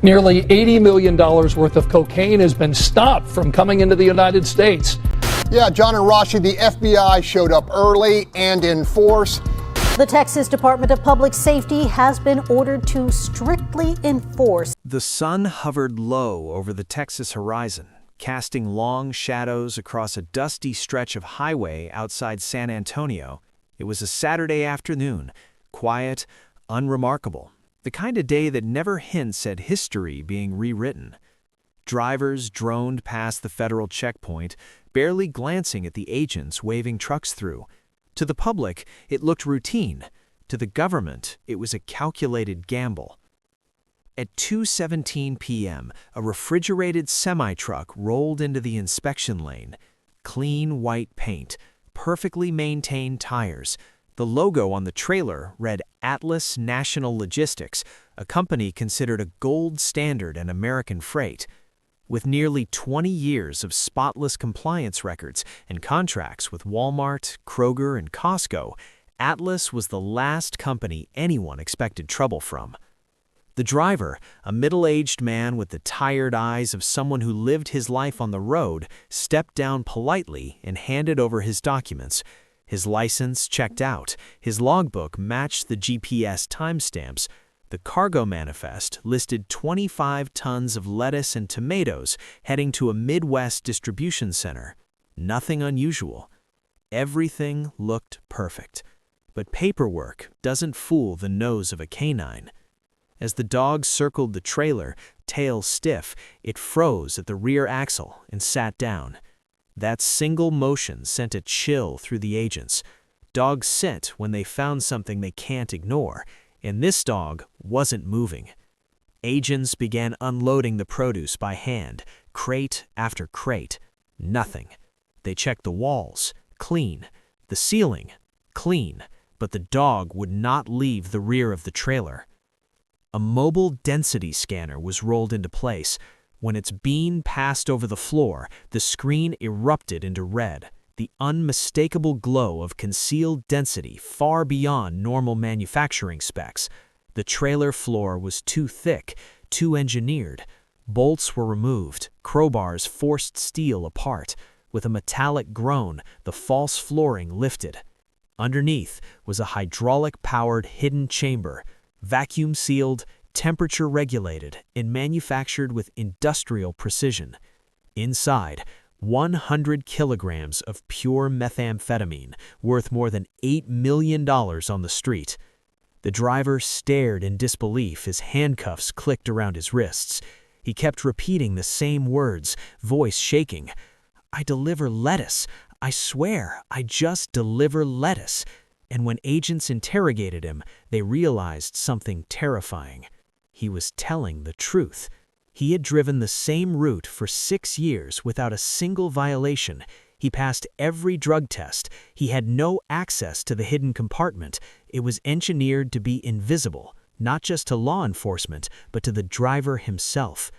Nearly $80 million worth of cocaine has been stopped from coming into the United States. Yeah, John and Rashi, the FBI showed up early and in force. The Texas Department of Public Safety has been ordered to strictly enforce. The sun hovered low over the Texas horizon, casting long shadows across a dusty stretch of highway outside San Antonio. It was a Saturday afternoon, quiet, unremarkable, the kind of day that never hints at history being rewritten. Drivers droned past the federal checkpoint, barely glancing at the agents waving trucks through. To the public, it looked routine. To the government, it was a calculated gamble. At 2:17 p.m., a refrigerated semi-truck rolled into the inspection lane. Clean white paint, perfectly maintained tires. The logo on the trailer read Atlas National Logistics, a company considered a gold standard in American freight. With nearly 20 years of spotless compliance records and contracts with Walmart, Kroger, and Costco, Atlas was the last company anyone expected trouble from. The driver, a middle-aged man with the tired eyes of someone who lived his life on the road, stepped down politely and handed over his documents. His license checked out, his logbook matched the GPS timestamps. The cargo manifest listed 25 tons of lettuce and tomatoes heading to a Midwest distribution center. Nothing unusual. Everything looked perfect. But paperwork doesn't fool the nose of a canine. As the dog circled the trailer, tail stiff, it froze at the rear axle and sat down. That single motion sent a chill through the agents. Dogs scent when they found something they can't ignore. And this dog wasn't moving. Agents began unloading the produce by hand, crate after crate. Nothing. They checked the walls, clean. The ceiling, clean. But the dog would not leave the rear of the trailer. A mobile density scanner was rolled into place. When its beam passed over the floor, the screen erupted into red. The unmistakable glow of concealed density far beyond normal manufacturing specs. The trailer floor was too thick, too engineered. Bolts were removed, crowbars forced steel apart. With a metallic groan, the false flooring lifted. Underneath was a hydraulic-powered hidden chamber, vacuum-sealed, temperature-regulated, and manufactured with industrial precision. Inside, 100 kilograms of pure methamphetamine, worth more than $8 million on the street. The driver stared in disbelief as handcuffs clicked around his wrists. He kept repeating the same words, voice shaking. "I deliver lettuce. I swear, I just deliver lettuce." And when agents interrogated him, they realized something terrifying. He was telling the truth. He had driven the same route for 6 years without a single violation. He passed every drug test. He had no access to the hidden compartment. It was engineered to be invisible, not just to law enforcement, but to the driver himself.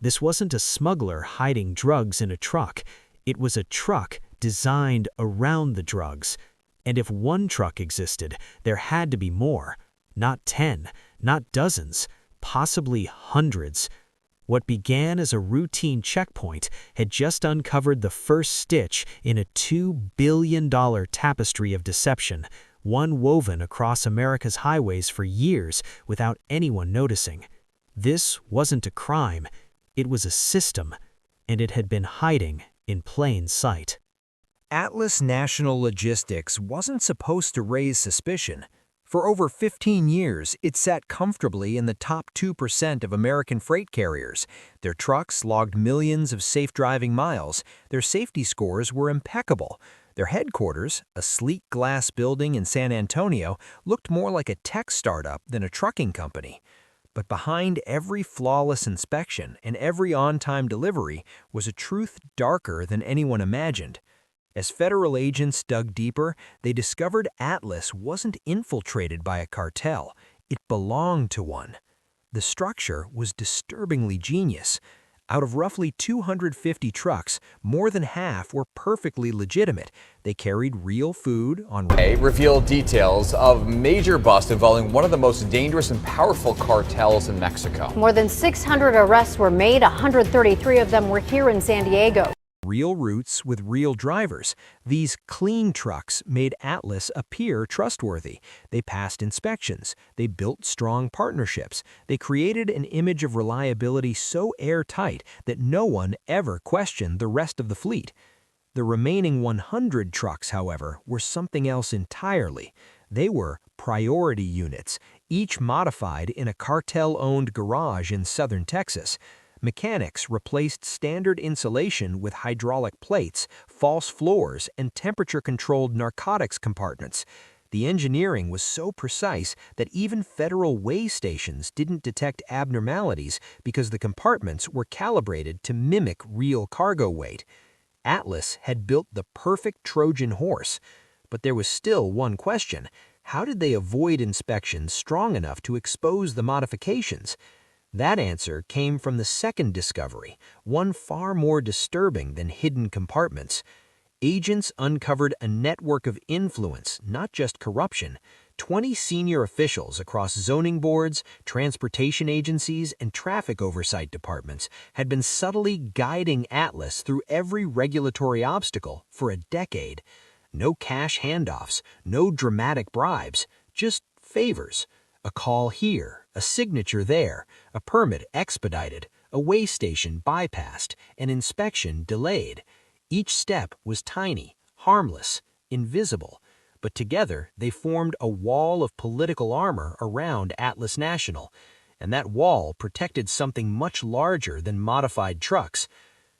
This wasn't a smuggler hiding drugs in a truck. It was a truck designed around the drugs. And if one truck existed, there had to be more. Not 10, not dozens, possibly hundreds. What began as a routine checkpoint had just uncovered the first stitch in a $2 billion tapestry of deception, one woven across America's highways for years without anyone noticing. This wasn't a crime, it was a system, and it had been hiding in plain sight. Atlas National Logistics wasn't supposed to raise suspicion. For over 15 years, it sat comfortably in the top 2% of American freight carriers. Their trucks logged millions of safe driving miles. Their safety scores were impeccable. Their headquarters, a sleek glass building in San Antonio, looked more like a tech startup than a trucking company. But behind every flawless inspection and every on-time delivery was a truth darker than anyone imagined. As federal agents dug deeper, they discovered Atlas wasn't infiltrated by a cartel. It belonged to one. The structure was disturbingly genius. Out of roughly 250 trucks, more than half were perfectly legitimate. They carried real food on revealed details of major bust involving one of the most dangerous and powerful cartels in Mexico. More than 600 arrests were made. 133 of them were here in San Diego. real routes with real drivers. These clean trucks made Atlas appear trustworthy. They passed inspections. They built strong partnerships. They created an image of reliability so airtight that no one ever questioned the rest of the fleet. The remaining 100 trucks, however, were something else entirely. They were priority units, each modified in a cartel-owned garage in southern Texas. Mechanics replaced standard insulation with hydraulic plates, false floors, and temperature-controlled narcotics compartments. The engineering was so precise that even federal weigh stations didn't detect abnormalities because the compartments were calibrated to mimic real cargo weight. Atlas had built the perfect Trojan horse. But there was still one question. How did they avoid inspections strong enough to expose the modifications? That answer came from the second discovery, one far more disturbing than hidden compartments. Agents uncovered a network of influence, not just corruption. 20 senior officials across zoning boards, transportation agencies, and traffic oversight departments had been subtly guiding Atlas through every regulatory obstacle for a decade. No cash handoffs, no dramatic bribes, just favors. A call here, a signature there, a permit expedited, a weigh station bypassed, an inspection delayed. Each step was tiny, harmless, invisible, but together they formed a wall of political armor around Atlas National, and that wall protected something much larger than modified trucks.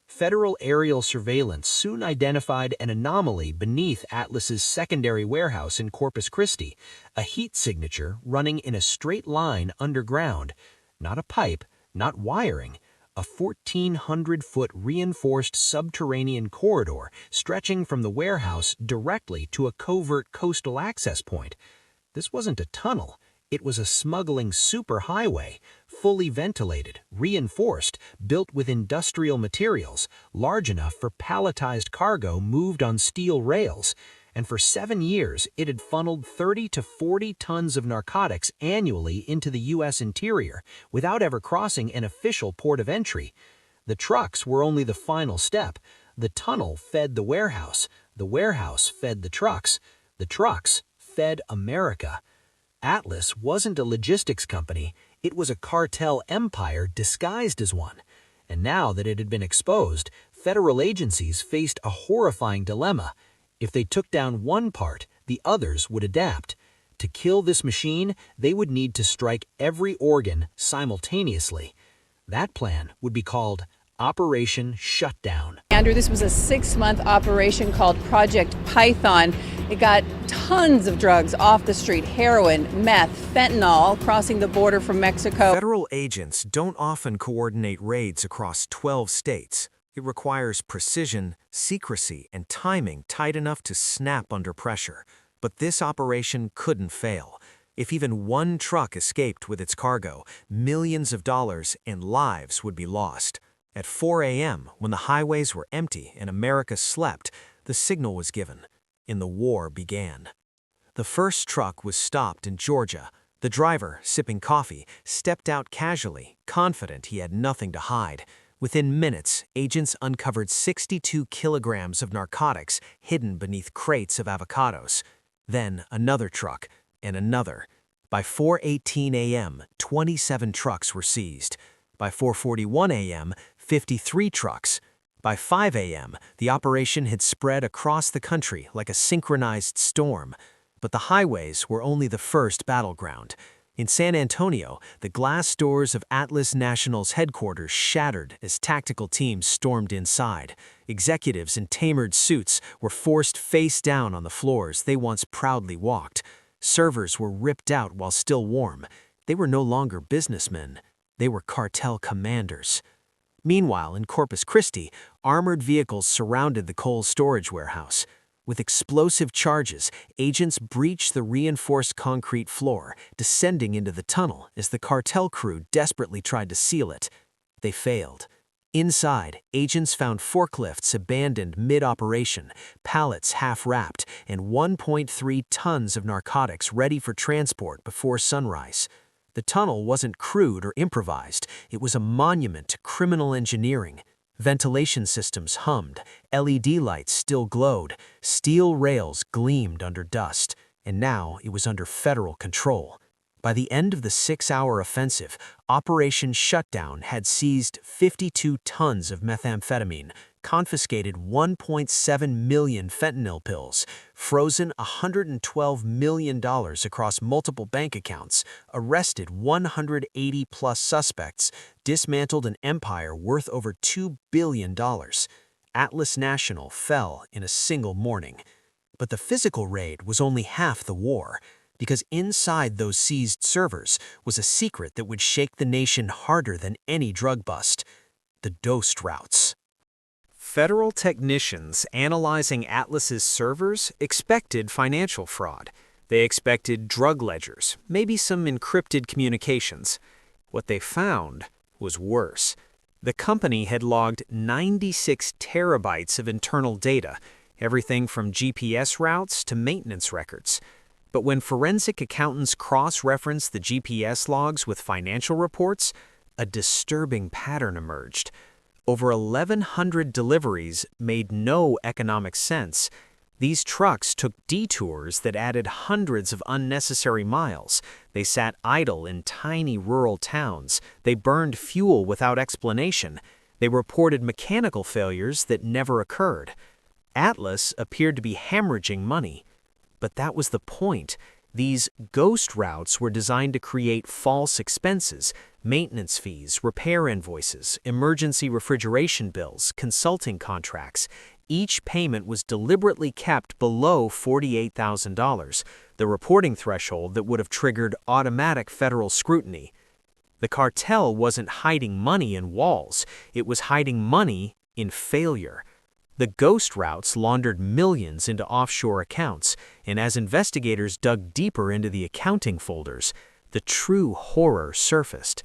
Federal aerial surveillance soon identified an anomaly beneath Atlas's secondary warehouse in Corpus Christi, a heat signature running in a straight line underground. Not a pipe, not wiring, a 1,400-foot reinforced subterranean corridor stretching from the warehouse directly to a covert coastal access point. This wasn't a tunnel. It was a smuggling superhighway, fully ventilated, reinforced, built with industrial materials, large enough for palletized cargo moved on steel rails. And for 7 years, it had funneled 30 to 40 tons of narcotics annually into the U.S. interior, without ever crossing an official port of entry. The trucks were only the final step. The tunnel fed the warehouse fed the trucks fed America. Atlas wasn't a logistics company, it was a cartel empire disguised as one. And now that it had been exposed, federal agencies faced a horrifying dilemma. If they took down one part, the others would adapt. To kill this machine, they would need to strike every organ simultaneously. That plan would be called Operation Shutdown. Andrew, this was a 6-month operation called Project Python. It got tons of drugs off the street, heroin, meth, fentanyl, crossing the border from Mexico. Federal agents don't often coordinate raids across 12 states. It requires precision, secrecy, and timing tight enough to snap under pressure. But this operation couldn't fail. If even one truck escaped with its cargo, millions of dollars and lives would be lost. At 4 a.m., when the highways were empty and America slept, the signal was given, and the war began. The first truck was stopped in Georgia. The driver, sipping coffee, stepped out casually, confident he had nothing to hide. Within minutes, agents uncovered 62 kilograms of narcotics hidden beneath crates of avocados. Then another truck, and another. By 4:18 a.m., 27 trucks were seized. By 4:41 a.m., 53 trucks. By 5 a.m., the operation had spread across the country like a synchronized storm. But the highways were only the first battleground. In San Antonio, the glass doors of Atlas National's headquarters shattered as tactical teams stormed inside. Executives in tamered suits were forced face down on the floors they once proudly walked. Servers were ripped out while still warm. They were no longer businessmen. They were cartel commanders. Meanwhile, in Corpus Christi, armored vehicles surrounded the coal storage warehouse. With explosive charges, agents breached the reinforced concrete floor, descending into the tunnel as the cartel crew desperately tried to seal it. They failed. Inside, agents found forklifts abandoned mid-operation, pallets half-wrapped, and 1.3 tons of narcotics ready for transport before sunrise. The tunnel wasn't crude or improvised. It was a monument to criminal engineering. Ventilation systems hummed, LED lights still glowed, steel rails gleamed under dust, and now it was under federal control. By the end of the 6-hour offensive, Operation Shutdown had seized 52 tons of methamphetamine, confiscated 1.7 million fentanyl pills, frozen $112 million across multiple bank accounts, arrested 180-plus suspects, dismantled an empire worth over $2 billion. Atlas National fell in a single morning. But the physical raid was only half the war, because inside those seized servers was a secret that would shake the nation harder than any drug bust: the dosed routes. Federal technicians analyzing Atlas's servers expected financial fraud. They expected drug ledgers, maybe some encrypted communications. What they found was worse. The company had logged 96 terabytes of internal data, everything from GPS routes to maintenance records. But when forensic accountants cross-referenced the GPS logs with financial reports, a disturbing pattern emerged. Over 1,100 deliveries made no economic sense. These trucks took detours that added hundreds of unnecessary miles. They sat idle in tiny rural towns. They burned fuel without explanation. They reported mechanical failures that never occurred. Atlas appeared to be hemorrhaging money. But that was the point. These ghost routes were designed to create false expenses: maintenance fees, repair invoices, emergency refrigeration bills, consulting contracts. Each payment was deliberately kept below $48,000, the reporting threshold that would have triggered automatic federal scrutiny. The cartel wasn't hiding money in walls. It was hiding money in failure. The ghost routes laundered millions into offshore accounts, and as investigators dug deeper into the accounting folders, the true horror surfaced.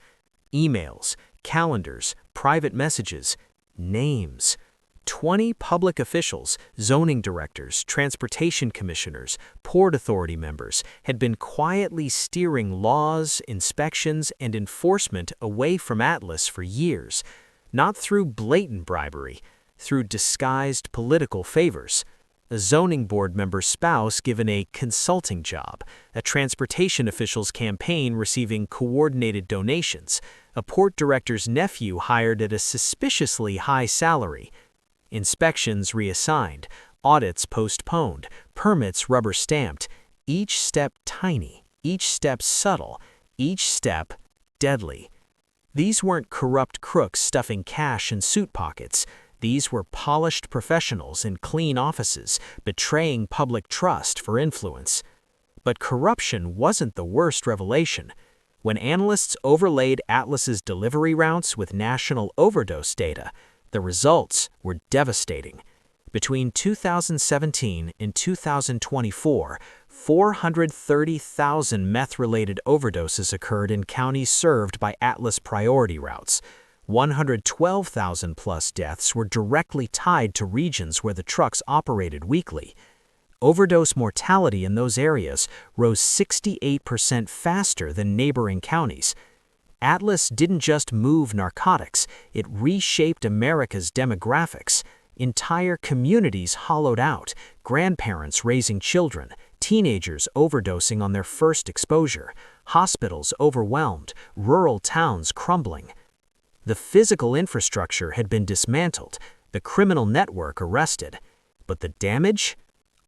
Emails, calendars, private messages, names. 20 public officials, zoning directors, transportation commissioners, Port Authority members had been quietly steering laws, inspections, and enforcement away from Atlas for years, not through blatant bribery, through disguised political favors. A zoning board member's spouse given a consulting job, a transportation official's campaign receiving coordinated donations, a port director's nephew hired at a suspiciously high salary. Inspections reassigned, audits postponed, permits rubber-stamped, each step tiny, each step subtle, each step deadly. These weren't corrupt crooks stuffing cash in suit pockets. These were polished professionals in clean offices, betraying public trust for influence. But corruption wasn't the worst revelation. When analysts overlaid Atlas's delivery routes with national overdose data, the results were devastating. Between 2017 and 2024, 430,000 meth-related overdoses occurred in counties served by Atlas priority routes. 112,000-plus deaths were directly tied to regions where the trucks operated weekly. Overdose mortality in those areas rose 68% faster than neighboring counties. Atlas didn't just move narcotics, it reshaped America's demographics. Entire communities hollowed out, grandparents raising children, teenagers overdosing on their first exposure, hospitals overwhelmed, rural towns crumbling. The physical infrastructure had been dismantled, the criminal network arrested, but the damage?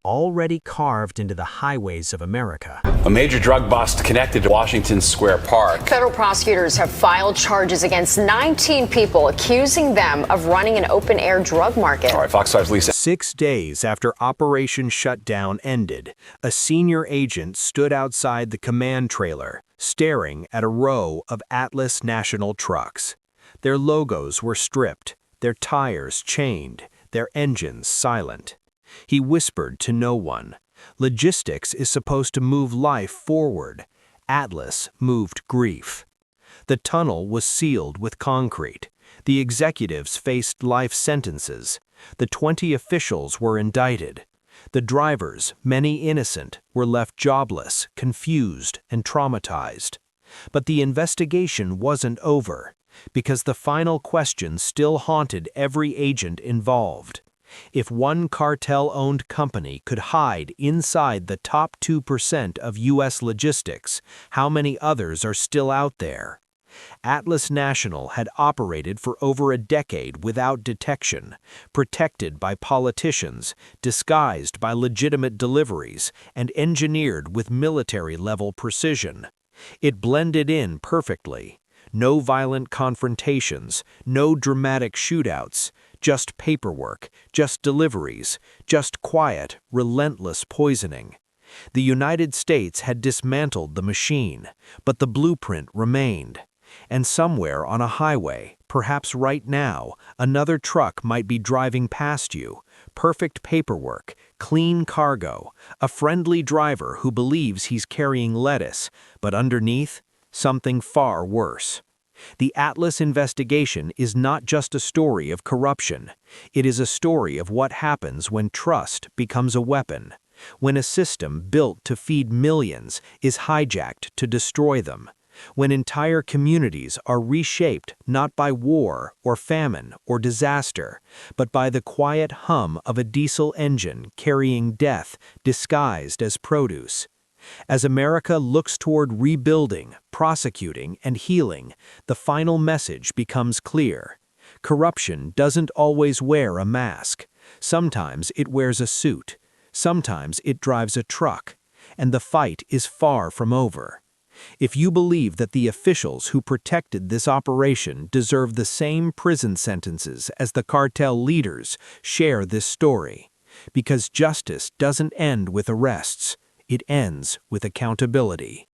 Already carved into the highways of America. A major drug bust connected to Washington Square Park. Federal prosecutors have filed charges against 19 people, accusing them of running an open-air drug market. All right, Fox 5's Lisa. 6 days after Operation Shutdown ended, a senior agent stood outside the command trailer, staring at a row of Atlas National trucks. Their logos were stripped, their tires chained, their engines silent. He whispered to no one. Logistics is supposed to move life forward. Atlas moved grief. The tunnel was sealed with concrete. The executives faced life sentences. The 20 officials were indicted. The drivers, many innocent, were left jobless, confused, and traumatized. But the investigation wasn't over, because the final question still haunted every agent involved. If one cartel-owned company could hide inside the top 2% of U.S. logistics, how many others are still out there? Atlas National had operated for over a decade without detection, protected by politicians, disguised by legitimate deliveries, and engineered with military-level precision. It blended in perfectly. No violent confrontations, no dramatic shootouts, just paperwork, just deliveries, just quiet, relentless poisoning. The United States had dismantled the machine, but the blueprint remained. And somewhere on a highway, perhaps right now, another truck might be driving past you. Perfect paperwork, clean cargo, a friendly driver who believes he's carrying lettuce, but underneath, something far worse. The Atlas investigation is not just a story of corruption. It is a story of what happens when trust becomes a weapon, when a system built to feed millions is hijacked to destroy them, when entire communities are reshaped not by war or famine or disaster, but by the quiet hum of a diesel engine carrying death disguised as produce. As America looks toward rebuilding, prosecuting, and healing, the final message becomes clear. Corruption doesn't always wear a mask. Sometimes it wears a suit. Sometimes it drives a truck. And the fight is far from over. If you believe that the officials who protected this operation deserve the same prison sentences as the cartel leaders, share this story. Because justice doesn't end with arrests. It ends with accountability.